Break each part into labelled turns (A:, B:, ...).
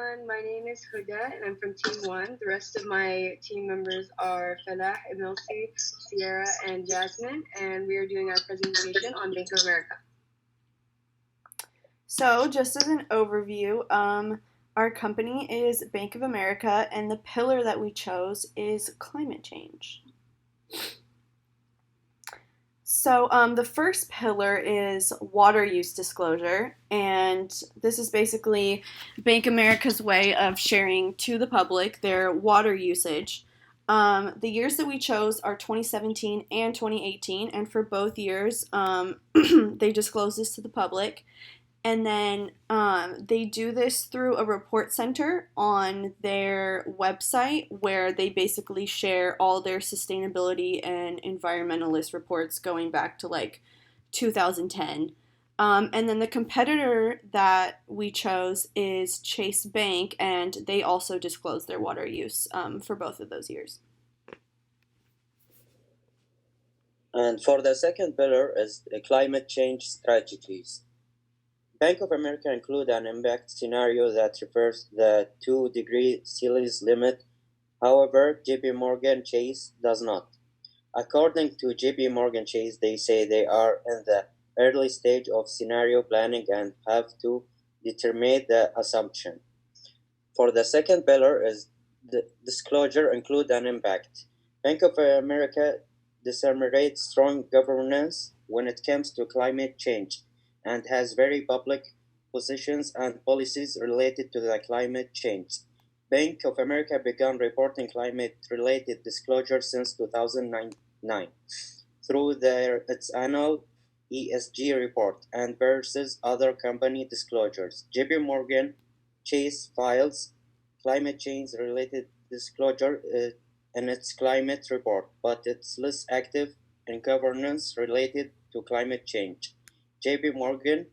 A: everyone. My name is Huda and I'm from Team 1. The rest of my team members are Falah, Emilsi, Sierra, and Jasmine, and we are doing our presentation on Bank of America.
B: So, just as an overview, our company is Bank of America, and the pillar that we chose is climate change. So, the first pillar is water use disclosure, and this is basically Bank of America's way of sharing to the public their water usage. The years that we chose are 2017 and 2018, and for both years, they disclose this to the public. And then they do this through a report center on their website where they basically share all their sustainability and environmentalist reports going back to like 2010. And then the competitor that we chose is Chase Bank, and they also disclose their water use for both of those years.
C: And for the second pillar is climate change strategies. Bank of America include an impact scenario that refers to the 2-degree Celsius limit. However, JP Morgan Chase does not. According to JP Morgan Chase, they say they are in the early stage of scenario planning and have to determine the assumption. For the second pillar is the disclosure include an impact. Bank of America disseminates strong governance when it comes to climate change and has very public positions and policies related to the climate change. Bank of America began reporting climate-related disclosures since 2009 through its annual ESG report and versus other company disclosures. JP Morgan Chase files climate change-related disclosure in its climate report, but it's less active in governance related to climate change. JP Morgan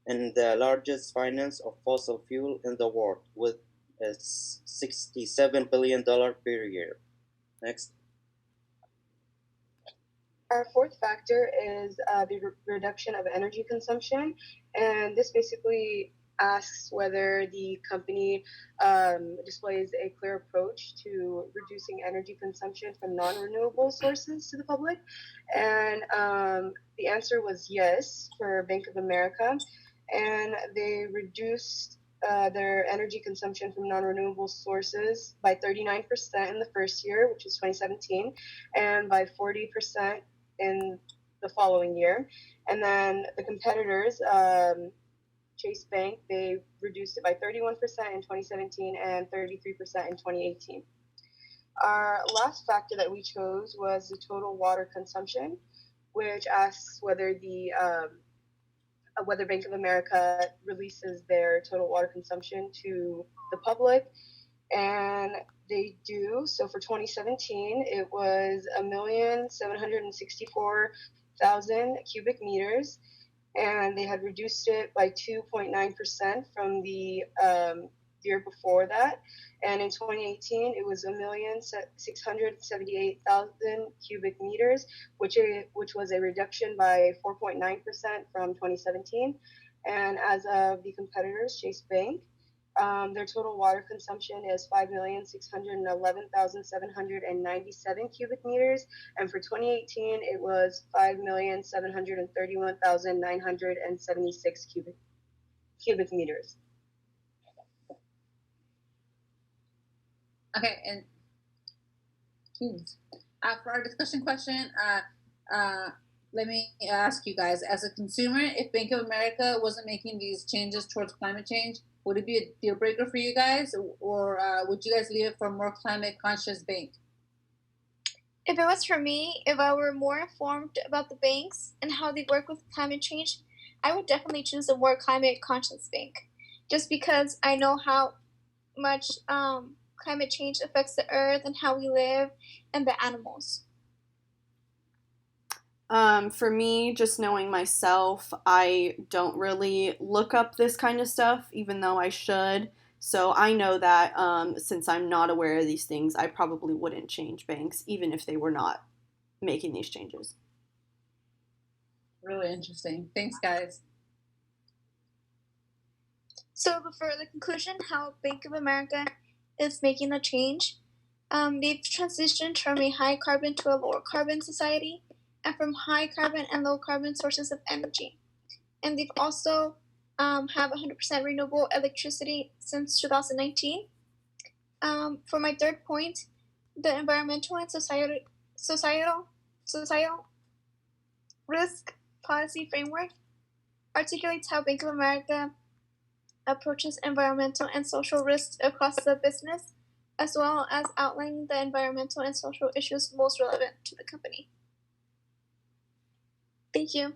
C: and the largest finance of fossil fuel in the world with $67 billion per year. Next.
A: Our fourth factor is the reduction of energy consumption, and this basically asks whether the company displays a clear approach to reducing energy consumption from non-renewable sources to the public. And the answer was yes for Bank of America, and they reduced their energy consumption from non-renewable sources by 39% in the first year, which is 2017, and by 40% in the following year. And then the competitors, Chase Bank, they reduced it by 31% in 2017 and 33% in 2018. Our last factor that we chose was the total water consumption, which asks whether whether Bank of America releases their total water consumption to the public, and they do. So for 2017, it was 1,764,000 cubic meters, and they had reduced it by 2.9% from the year before that. And in 2018, it was 1,678,000 cubic meters, which was a reduction by 4.9% from 2017. And as of the competitors, Chase Bank, their total water consumption is 5,611,797 cubic meters, and for 2018, it was 5,731,976 cubic meters.
D: Okay, and for our discussion question, let me ask you guys: as a consumer, if Bank of America wasn't making these changes towards climate change, would it be a deal breaker for you guys, or would you guys leave it for a more climate conscious bank?
E: If it was for me, if I were more informed about the banks and how they work with climate change, I would definitely choose a more climate conscious bank. Just because I know how much climate change affects the earth and how we live and the animals.
B: For me, just knowing myself, I don't really look up this kind of stuff, even though I should. So I know that since I'm not aware of these things, I probably wouldn't change banks, even if they were not making these changes.
D: Really interesting. Thanks, guys.
E: So for the conclusion, how Bank of America is making a change, they've transitioned from a high carbon to a lower carbon society, and from high carbon and low carbon sources of energy. And they've also have 100% renewable electricity since 2019. For my third point, the environmental and societal risk policy framework articulates how Bank of America approaches environmental and social risks across the business, as well as outlining the environmental and social issues most relevant to the company. Thank you.